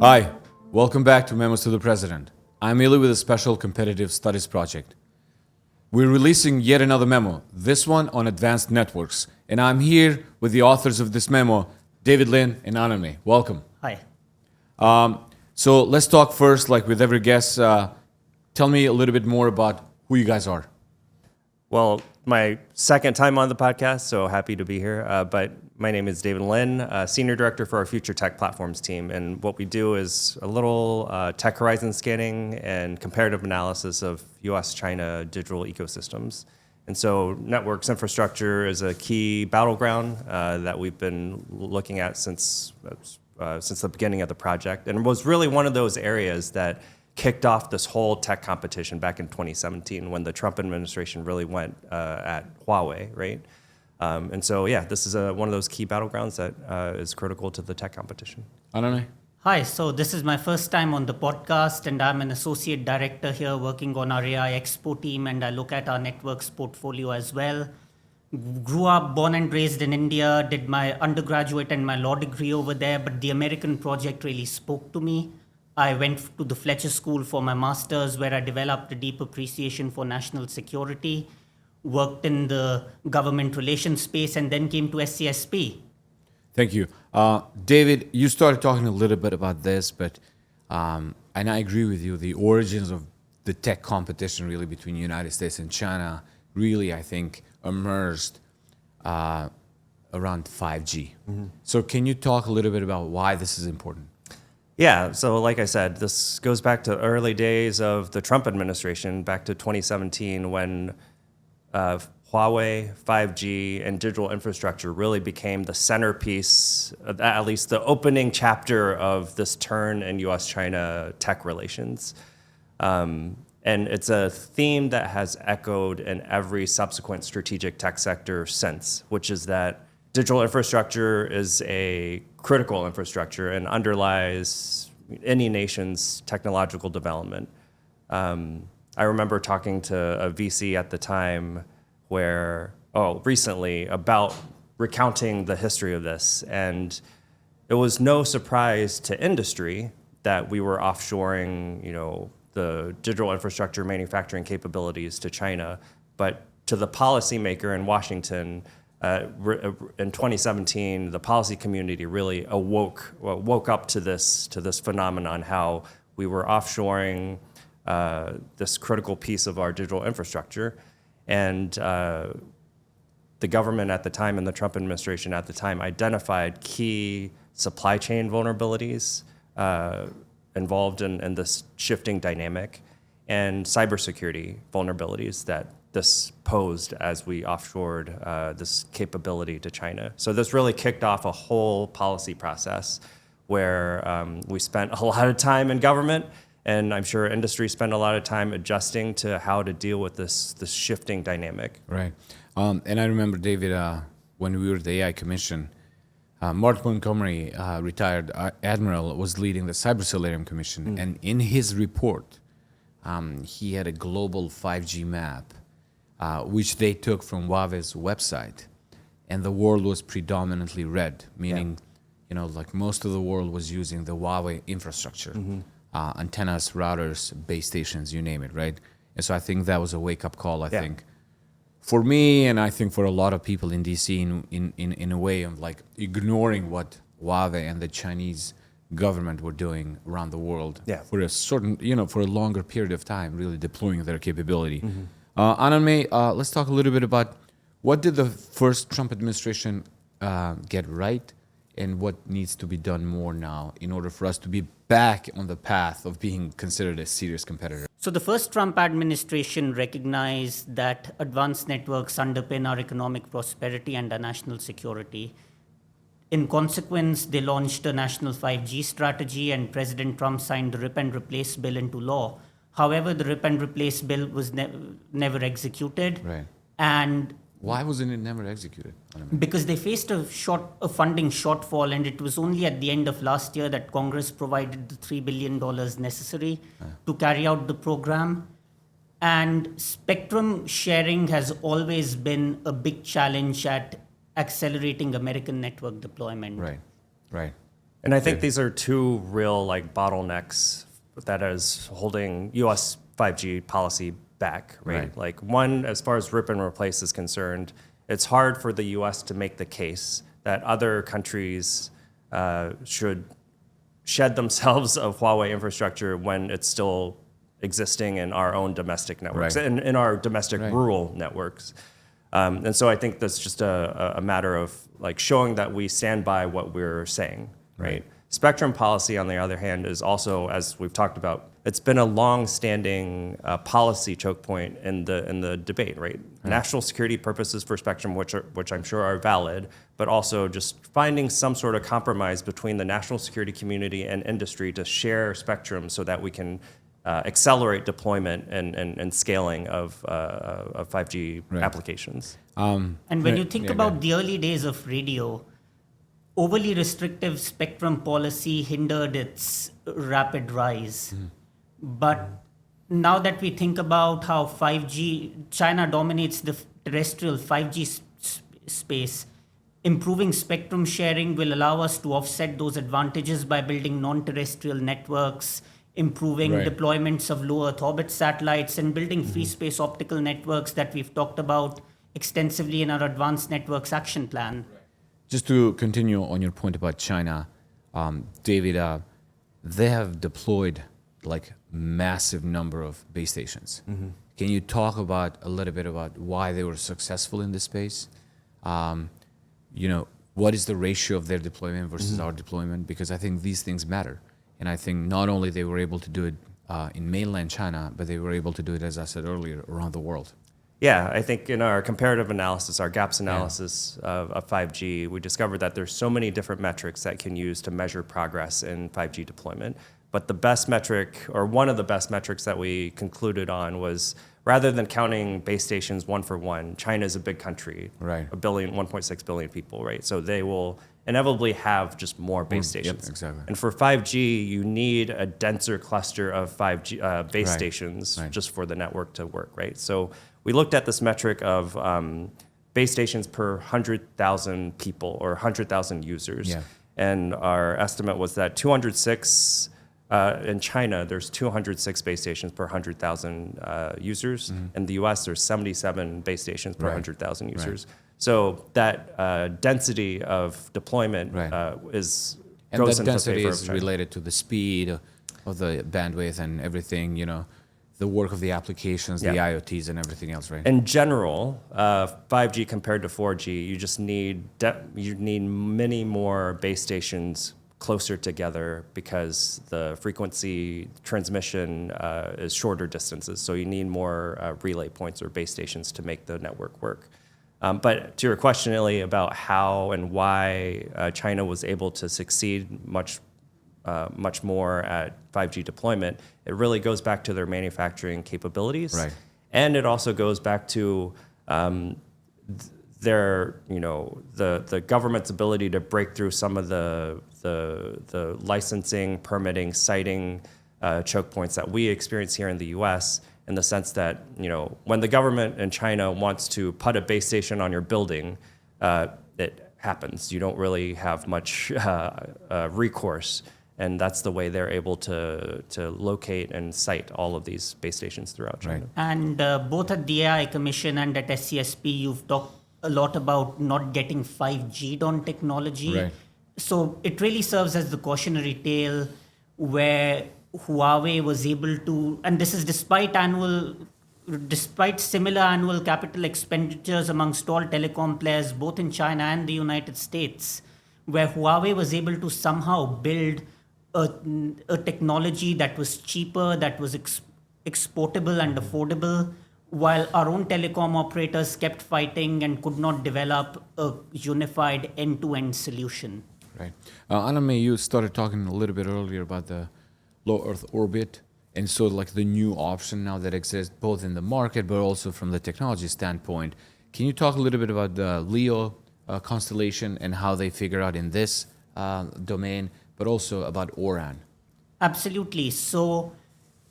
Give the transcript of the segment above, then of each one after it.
Hi, welcome back to Memos to the President. I'm Ylli with a special competitive studies project. We're releasing yet another memo, this one on Advanced Networks, and I'm here with the authors of this memo, David Lin and Ananmay. Welcome. Hi. So let's talk first, like with every guest, tell me a little bit more about who you guys are. Well, my second time on the podcast, so happy to be here. But my name is David Lin, Senior Director for our Future Tech Platforms team. And what we do is a little tech horizon scanning and comparative analysis of US-China digital ecosystems. And so networks infrastructure is a key battleground that we've been looking at since the beginning of the project, and was really one of those areas that kicked off this whole tech competition back in 2017 when the Trump administration really went at Huawei, right? And so, yeah, this is one of those key battlegrounds that is critical to the tech competition. Ananmay? Hi, so this is my first time on the podcast, and I'm an associate director here working on our AI Expo team, and I look at our networks portfolio as well. Grew up, born and raised in India, did my undergraduate and my law degree over there, but the American project really spoke to me. I went to the Fletcher School for my master's, where I developed a deep appreciation for national security, worked in the government relations space, and then came to SCSP. Thank you. David, you started talking a little bit about this, but and I agree with you, the origins of the tech competition really between the United States and China really, I think, emerged around 5G. Mm-hmm. So can you talk a little bit about why this is important? Yeah, so like I said, this goes back to early days of the Trump administration, back to 2017, when Huawei, 5G, and digital infrastructure really became the centerpiece, at least the opening chapter of this turn in US-China tech relations. And it's a theme that has echoed in every subsequent strategic tech sector since, which is that digital infrastructure is a critical infrastructure and underlies any nation's technological development. I remember talking to a VC at the time recently about recounting the history of this. And it was no surprise to industry that we were offshoring, the digital infrastructure manufacturing capabilities to China. But to the policymaker in Washington, in 2017, the policy community really woke up to this phenomenon, how we were offshoring this critical piece of our digital infrastructure. And the government at the time and the Trump administration at the time identified key supply chain vulnerabilities involved in this shifting dynamic and cybersecurity vulnerabilities that this posed as we offshored this capability to China. So this really kicked off a whole policy process where we spent a lot of time in government, and I'm sure industry spent a lot of time adjusting to how to deal with this shifting dynamic. Right. And I remember, David, when we were at the AI Commission, Mark Montgomery, retired admiral, was leading the Cyber Commission. And in his report, he had a global 5G map, which they took from Huawei's website. And the world was predominantly red, meaning, like most of the world was using the Huawei infrastructure. Mm-hmm. Antennas, routers, base stations, you name it, right? And so I think that was a wake-up call, I think, for me, and I think for a lot of people in DC in a way of like ignoring what Huawei and the Chinese government were doing around the world for a certain, for a longer period of time, really deploying their capability. Mm-hmm. Ananmay, let's talk a little bit about what did the first Trump administration get right, and what needs to be done more now in order for us to be back on the path of being considered a serious competitor? So the first Trump administration recognized that advanced networks underpin our economic prosperity and our national security. In consequence, they launched a national 5G strategy, and President Trump signed the Rip and Replace bill into law. However, the Rip and Replace bill was never executed. Right. And why wasn't it never executed? Because they faced a funding shortfall, and it was only at the end of last year that Congress provided the $3 billion necessary to carry out the program. And spectrum sharing has always been a big challenge at accelerating American network deployment. Right. And I think these are two real like bottlenecks that is holding U.S. 5G policy back, right? Like one, as far as rip and replace is concerned, it's hard for the U.S. to make the case that other countries should shed themselves of Huawei infrastructure when it's still existing in our own domestic networks, in our domestic rural networks. And so I think that's just a matter of like showing that we stand by what we're saying, right? Spectrum policy, on the other hand, is also, as we've talked about, it's been a long-standing policy choke point in the debate, right? National security purposes for spectrum, which I'm sure are valid, but also just finding some sort of compromise between the national security community and industry to share spectrum so that we can accelerate deployment and scaling of 5G applications. And when you think about the early days of radio, overly restrictive spectrum policy hindered its rapid rise. But now that we think about how 5G, China dominates the terrestrial 5G space, improving spectrum sharing will allow us to offset those advantages by building non-terrestrial networks, improving deployments of low Earth orbit satellites, and building free space optical networks that we've talked about extensively in our Advanced Networks Action Plan. Just to continue on your point about China, David, they have deployed like massive number of base stations. Can you talk about a little bit about why they were successful in this space? What is the ratio of their deployment versus our deployment? Because I think these things matter. And I think not only they were able to do it in mainland China, but they were able to do it, as I said earlier, around the world. Yeah, I think in our comparative analysis, our gaps analysis of 5G, we discovered that there's so many different metrics that can use to measure progress in 5G deployment. But the best metric, or one of the best metrics that we concluded on was, rather than counting base stations one for one, China is a big country, 1.6 billion people, right? So they will inevitably have just more base stations. Yep, exactly. And for 5G, you need a denser cluster of 5G base stations just for the network to work, right? So we looked at this metric of base stations per 100,000 people or 100,000 users. Yeah. And our estimate was that 206, in China, there's 206 base stations per 100,000 users. In the US, there's 77 base stations per 100,000 users. So that density of deployment goes and that into density favor of is China. related to the speed of the bandwidth and everything, the work of the applications, the IoTs and everything else, right? In general, 5G compared to 4G, you just need many more base stations closer together because the frequency transmission is shorter distances. So you need more relay points or base stations to make the network work. But to your question, Ylli, about how and why China was able to succeed much more at 5G deployment, it really goes back to their manufacturing capabilities. Right. And it also goes back to their, the government's ability to break through some of the licensing, permitting, siting choke points that we experience here in the US, in the sense that, when the government in China wants to put a base station on your building, it happens. You don't really have much recourse. And that's the way they're able to locate and site all of these base stations throughout China. Right. And both at the AI Commission and at SCSP, you've talked a lot about not getting 5G'd on technology. Right. So it really serves as the cautionary tale where Huawei was able to, and this is despite similar annual capital expenditures amongst all telecom players, both in China and the United States, where Huawei was able to somehow build a technology that was cheaper, that was exportable and affordable, while our own telecom operators kept fighting and could not develop a unified end-to-end solution. Right. Ananmay, you started talking a little bit earlier about the low Earth orbit, and so like the new option now that exists both in the market but also from the technology standpoint. Can you talk a little bit about the LEO constellation and how they figure out in this domain, but also about ORAN? Absolutely. So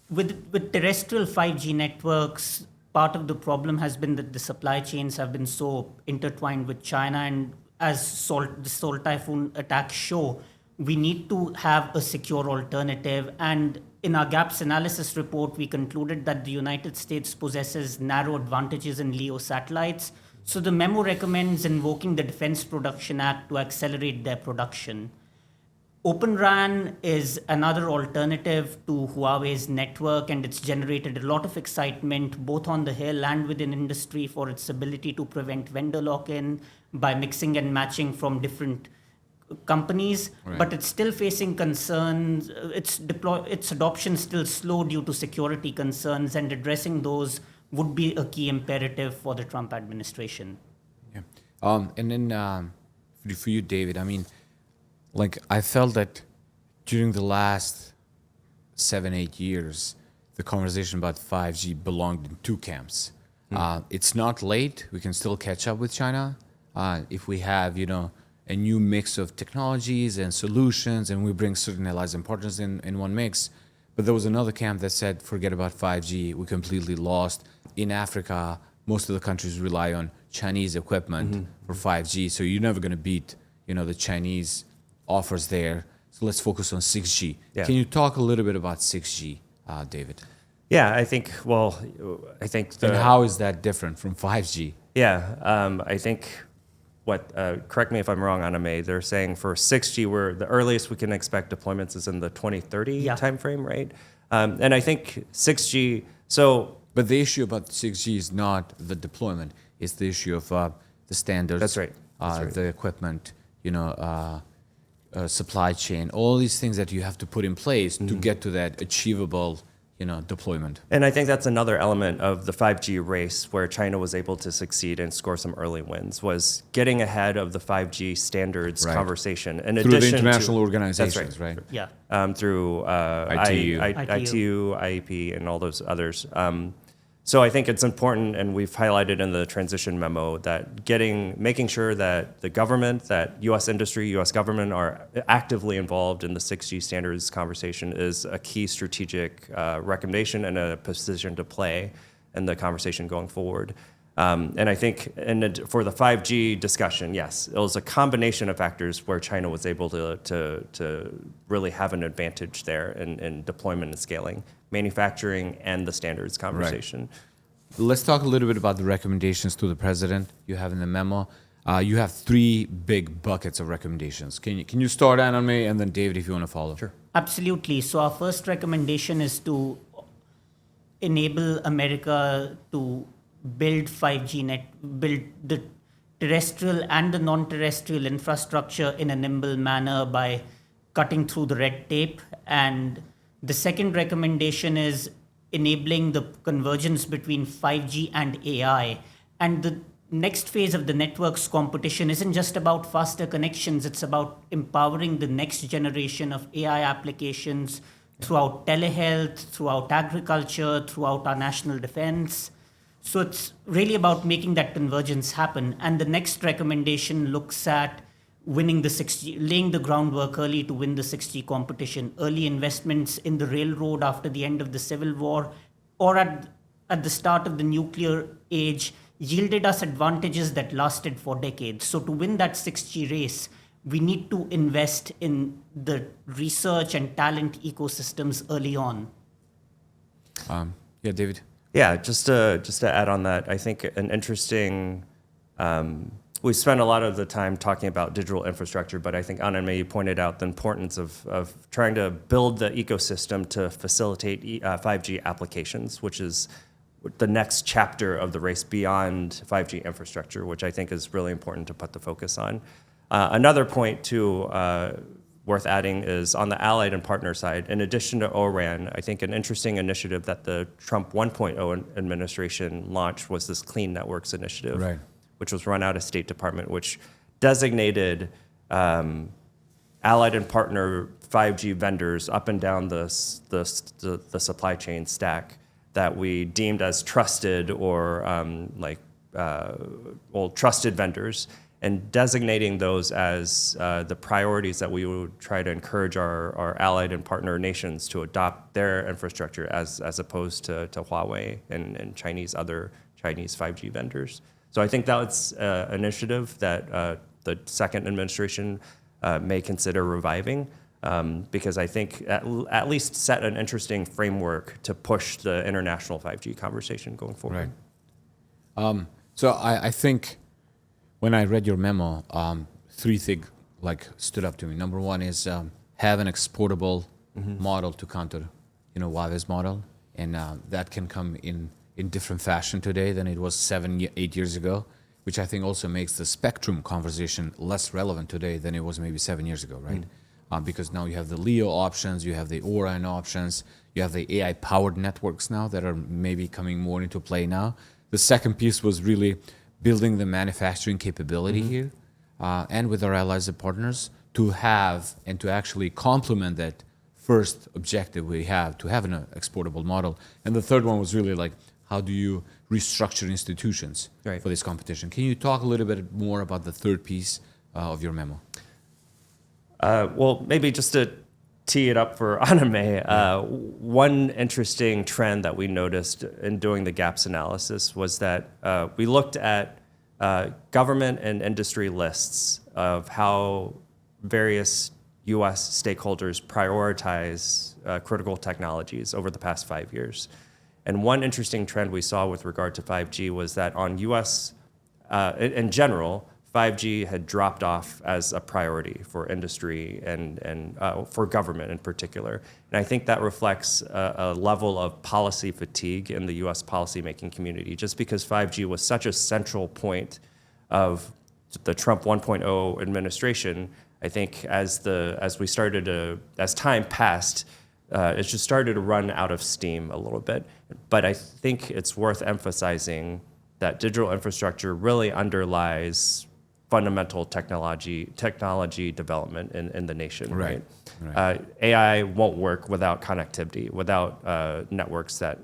with terrestrial 5G networks, part of the problem has been that the supply chains have been so intertwined with China, and as the Seoul Typhoon attacks show, we need to have a secure alternative. And in our gaps analysis report, we concluded that the United States possesses narrow advantages in LEO satellites. So the memo recommends invoking the Defense Production Act to accelerate their production. Open RAN is another alternative to Huawei's network, and it's generated a lot of excitement both on the Hill and within industry for its ability to prevent vendor lock-in by mixing and matching from different companies. Right. But it's still facing concerns. Its adoption still slow due to security concerns, and addressing those would be a key imperative for the Trump administration. Yeah. And then for you, David, I mean, like, I felt that during the last 7-8 years, the conversation about 5G belonged in two camps. It's not late. We can still catch up with China if we have, a new mix of technologies and solutions, and we bring certain allies and partners in one mix. But there was another camp that said, forget about 5G. We're completely lost. In Africa, most of the countries rely on Chinese equipment for 5G, so you're never going to beat, the Chinese offers there. So let's focus on 6G. Yeah. Can you talk a little bit about 6G, David? Yeah, I think And how is that different from 5G? Yeah, I think correct me if I'm wrong, Ananmay, they're saying for 6G, the earliest we can expect deployments is in the 2030 timeframe, right? And I think 6G, But the issue about 6G is not the deployment. It's the issue of the standards. That's right. The equipment, supply chain, all these things that you have to put in place to get to that achievable, deployment. And I think that's another element of the 5G race where China was able to succeed and score some early wins, was getting ahead of the 5G standards conversation. In Through the addition international to, organizations, right? Yeah. Through ITU. ITU, IEP, and all those others. So I think it's important, and we've highlighted in the transition memo, that making sure that the government, that U.S. industry, U.S. government are actively involved in the 6G standards conversation is a key strategic recommendation and a position to play in the conversation going forward. And I think for the 5G discussion, yes, it was a combination of factors where China was able to really have an advantage there in deployment and scaling, manufacturing and the standards conversation. Right. Let's talk a little bit about the recommendations to the president you have in the memo. You have 3 big buckets of recommendations. Can you start, Ananmay, and then David, if you want to follow? Sure. Absolutely. So our first recommendation is to enable America to build 5G build the terrestrial and the non-terrestrial infrastructure in a nimble manner by cutting through the red tape. And the second recommendation is enabling the convergence between 5G and AI. And the next phase of the networks competition isn't just about faster connections, it's about empowering the next generation of AI applications throughout telehealth, throughout agriculture, throughout our national defense. So it's really about making that convergence happen. And the next recommendation looks at winning the 6G, laying the groundwork early to win the 6G competition. Early investments in the railroad after the end of the Civil War or at the start of the nuclear age yielded us advantages that lasted for decades. So to win that 6G race, we need to invest in the research and talent ecosystems early on. Yeah, David. Yeah, just to add on that, I think an interesting. We spent a lot of the time talking about digital infrastructure, but I think Ananmay, you pointed out the importance of trying to build the ecosystem to facilitate 5G applications, which is the next chapter of the race beyond 5G infrastructure, which I think is really important to put the focus on. Another point too worth adding is on the allied and partner side, in addition to ORAN, I think an interesting initiative that the Trump 1.0 administration launched was this Clean Networks Initiative, right, which was run out of State Department, which designated allied and partner 5G vendors up and down the supply chain stack that we deemed as trusted or trusted vendors, and designating those as the priorities that we would try to encourage our allied and partner nations to adopt their infrastructure as opposed to Huawei and other Chinese 5G vendors. So I think that's an initiative that the second administration may consider reviving, because I think at least set an interesting framework to push the international 5G conversation going forward. Right. So I think when I read your memo, three things stood up to me. Number one is have an exportable model to counter, Huawei's model, and that can come in different fashion today than it was 8 years ago, which I think also makes the spectrum conversation less relevant today than it was maybe 7 years ago, right? Because now you have the LEO options, you have the ORAN options, you have the AI-powered networks now that are maybe coming more into play now. The second piece was really building the manufacturing capability here, and with our allies and partners to have and to actually complement that first objective we have to have an exportable model. And the third one was really how do you restructure institutions for this competition? Can you talk a little bit more about the third piece of your memo? Well, maybe just to tee it up for Ananmay, one interesting trend that we noticed in doing the gaps analysis was that we looked at government and industry lists of how various U.S. stakeholders prioritize critical technologies over the past 5 years. And one interesting trend we saw with regard to 5G was that on U.S., in general, 5G had dropped off as a priority for industry and for government in particular. And I think that reflects a level of policy fatigue in the U.S. policymaking community, just because 5G was such a central point of the Trump 1.0 administration. I think as time passed, it just started to run out of steam a little bit. But I think it's worth emphasizing that digital infrastructure really underlies fundamental technology development in the nation. Right. AI won't work without connectivity, without networks that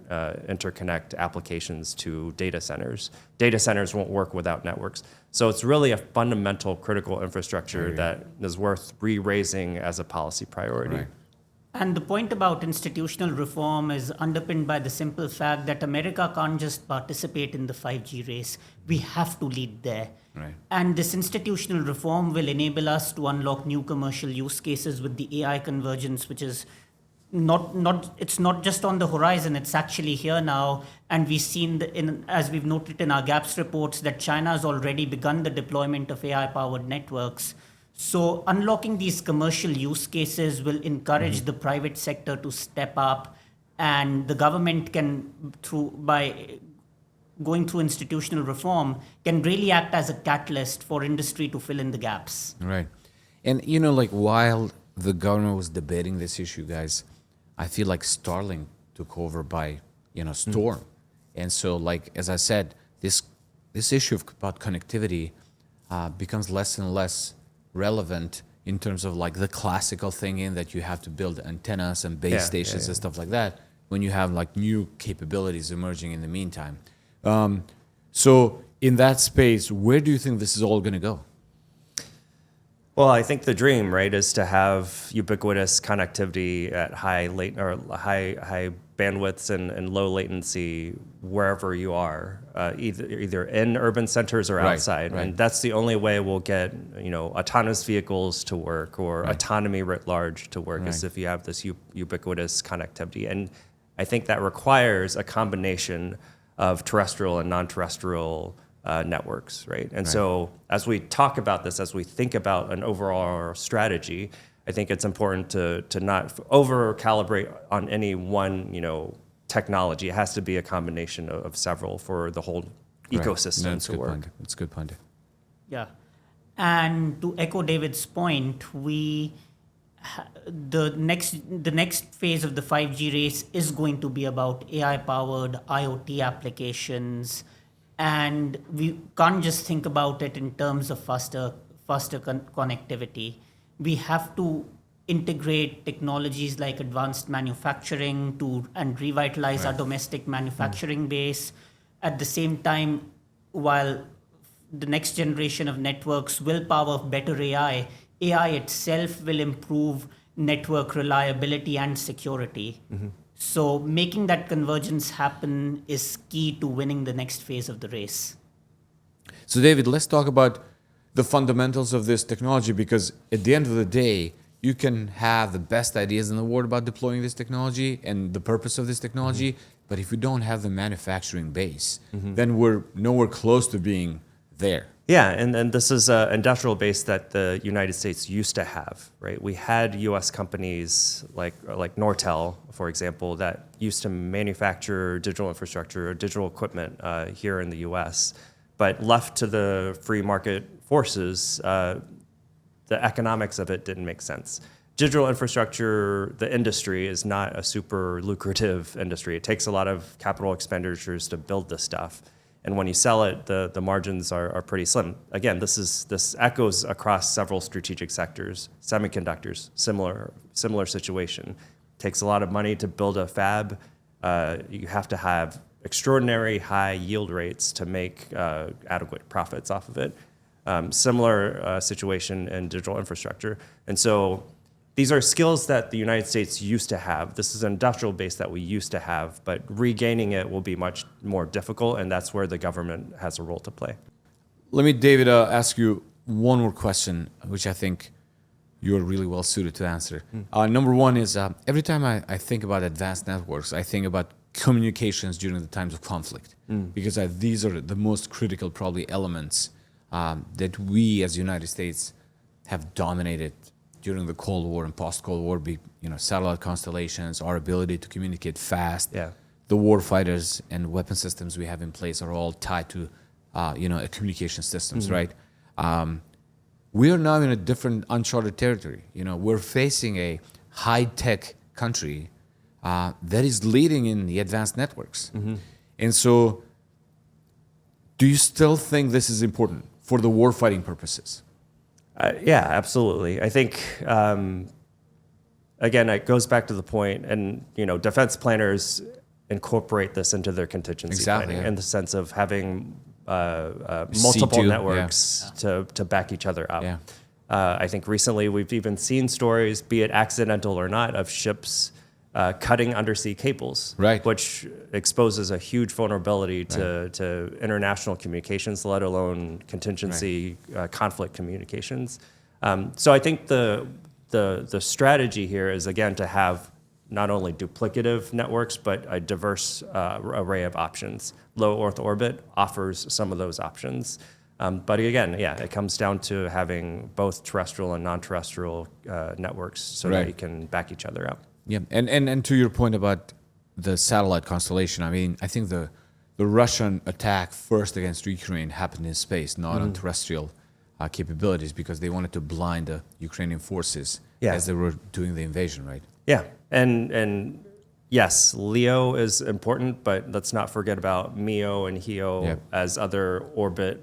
interconnect applications to data centers. Data centers won't work without networks. So it's really a fundamental critical infrastructure that is worth re-raising as a policy priority. Right. And the point about institutional reform is underpinned by the simple fact that America can't just participate in the 5G race. We have to lead there. Right. And this institutional reform will enable us to unlock new commercial use cases with the AI convergence, which is it's not just on the horizon, it's actually here now. And we've seen, as we've noted in our GAPS reports, that China has already begun the deployment of AI-powered networks. So unlocking these commercial use cases will encourage the private sector to step up, and the government can, by going through institutional reform, can really act as a catalyst for industry to fill in the gaps. Right. And, while the government was debating this issue, guys, I feel like Starlink took over by, storm. And so, as I said, this issue about connectivity becomes less and less relevant in terms of the classical thinking that you have to build antennas and base stations and stuff like that when you have new capabilities emerging in the meantime. So in that space, where do you think this is all going to go? Well, I think the dream, is to have ubiquitous connectivity at high bandwidths and low latency wherever you are, either in urban centers or outside. Right. And that's the only way we'll get autonomous vehicles to work or autonomy writ large to work, is if you have this ubiquitous connectivity. And I think that requires a combination of terrestrial and non-terrestrial networks, right? And so as we talk about this, as we think about an overall strategy, I think it's important to not over-calibrate on any one, technology. It has to be a combination of several for the whole ecosystem to work. That's a good point. Yeah. And to echo David's point, the next phase of the 5G race is going to be about AI-powered IoT applications, and we can't just think about it in terms of faster connectivity. We have to integrate technologies like advanced manufacturing and revitalize our domestic manufacturing base. At the same time, while the next generation of networks will power better AI itself will improve network reliability and security. So making that convergence happen is key to winning the next phase of the race. So David, let's talk about the fundamentals of this technology, because at the end of the day, you can have the best ideas in the world about deploying this technology and the purpose of this technology, but if you don't have the manufacturing base, then we're nowhere close to being there. Yeah, and this is an industrial base that the United States used to have, right? We had U.S. companies like Nortel, for example, that used to manufacture digital infrastructure or digital equipment here in the U.S., but left to the free market forces, the economics of it didn't make sense. Digital infrastructure, the industry, is not a super lucrative industry. It takes a lot of capital expenditures to build this stuff. And when you sell it, the margins are pretty slim. Again, this echoes across several strategic sectors. Semiconductors, similar situation. Takes a lot of money to build a fab. You have to have extraordinary high yield rates to make adequate profits off of it. Similar situation in digital infrastructure. And so these are skills that the United States used to have. This is an industrial base that we used to have, but regaining it will be much more difficult, and that's where the government has a role to play. Let me, David, ask you one more question, which I think you're really well suited to answer. Number one is, every time I think about advanced networks, I think about communications during the times of conflict, because these are the most critical, probably, elements that we as United States have dominated during the Cold War and post-Cold War. Satellite constellations, our ability to communicate fast. Yeah. The war fighters and weapon systems we have in place are all tied to, communication systems, right? We are now in a different uncharted territory. We're facing a high-tech country that is leading in the advanced networks. And so, do you still think this is important for the warfighting purposes? Yeah, absolutely. I think, again, it goes back to the point, and defense planners incorporate this into their contingency planning in the sense of having multiple C2, networks to back each other up. Yeah. I think recently we've even seen stories, be it accidental or not, of ships cutting undersea cables, right, which exposes a huge vulnerability to international communications, let alone contingency conflict communications. So I think the strategy here is, again, to have not only duplicative networks, but a diverse array of options. Low Earth orbit offers some of those options. But again, it comes down to having both terrestrial and non-terrestrial networks so that you can back each other up. Yeah, and to your point about the satellite constellation, I think the Russian attack first against Ukraine happened in space, not on terrestrial capabilities, because they wanted to blind the Ukrainian forces as they were doing the invasion, right? Yeah, and yes, LEO is important, but let's not forget about MEO and HEO as other orbit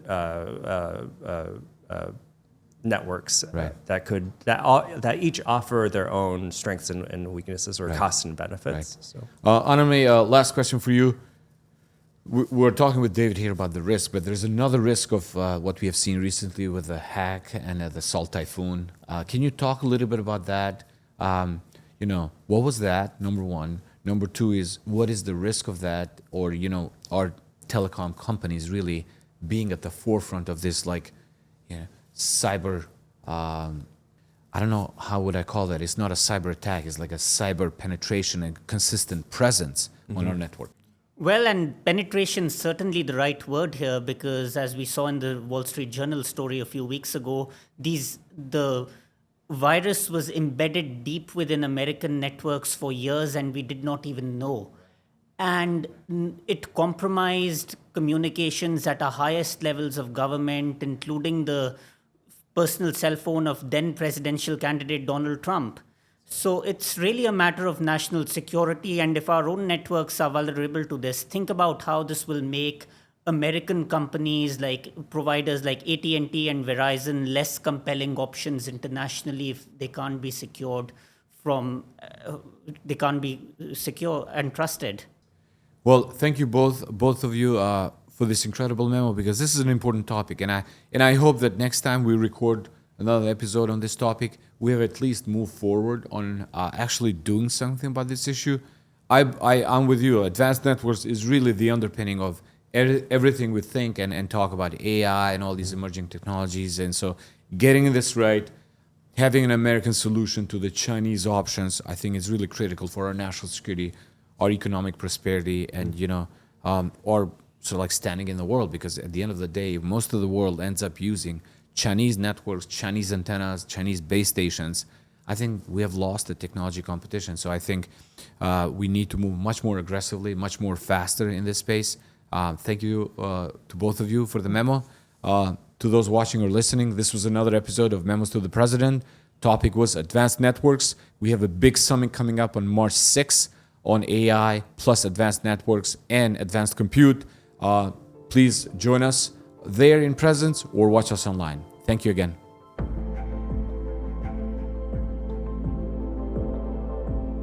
networks that each offer their own strengths and weaknesses, or costs and benefits. So, Ananmay, last question for you. We're talking with David here about the risk, but there's another risk of what we have seen recently with the hack and the Salt Typhoon. Can you talk a little bit about that? What was that, number one? Number two is, what is the risk of that? Or, are telecom companies really being at the forefront of this, cyber, I don't know, how would I call that? It's not a cyber attack. It's like a cyber penetration and consistent presence on our network. Well, and penetration is certainly the right word here, because as we saw in the Wall Street Journal story a few weeks ago, the virus was embedded deep within American networks for years, and we did not even know. And it compromised communications at our highest levels of government, including the personal cell phone of then presidential candidate Donald Trump. So it's really a matter of national security. And if our own networks are vulnerable to this, think about how this will make American companies, like providers like AT&T and Verizon, less compelling options internationally if they can't be secured they can't be secure and trusted. Well, thank you both of you for this incredible memo, because this is an important topic, and I hope that next time we record another episode on this topic, we have at least moved forward on actually doing something about this issue. I'm with you. Advanced networks is really the underpinning of everything we think and talk about AI and all these emerging technologies. And so getting this right, having an American solution to the Chinese options, I think is really critical for our national security, our economic prosperity, and, or sort of like standing in the world, because at the end of the day, most of the world ends up using Chinese networks, Chinese antennas, Chinese base stations. I think we have lost the technology competition. So I think we need to move much more aggressively, much more faster in this space. Thank you to both of you for the memo. To those watching or listening, this was another episode of Memos to the President. Topic was Advanced Networks. We have a big summit coming up on March 6th on AI plus Advanced Networks and Advanced Compute. Please join us there in presence or watch us online. Thank you again.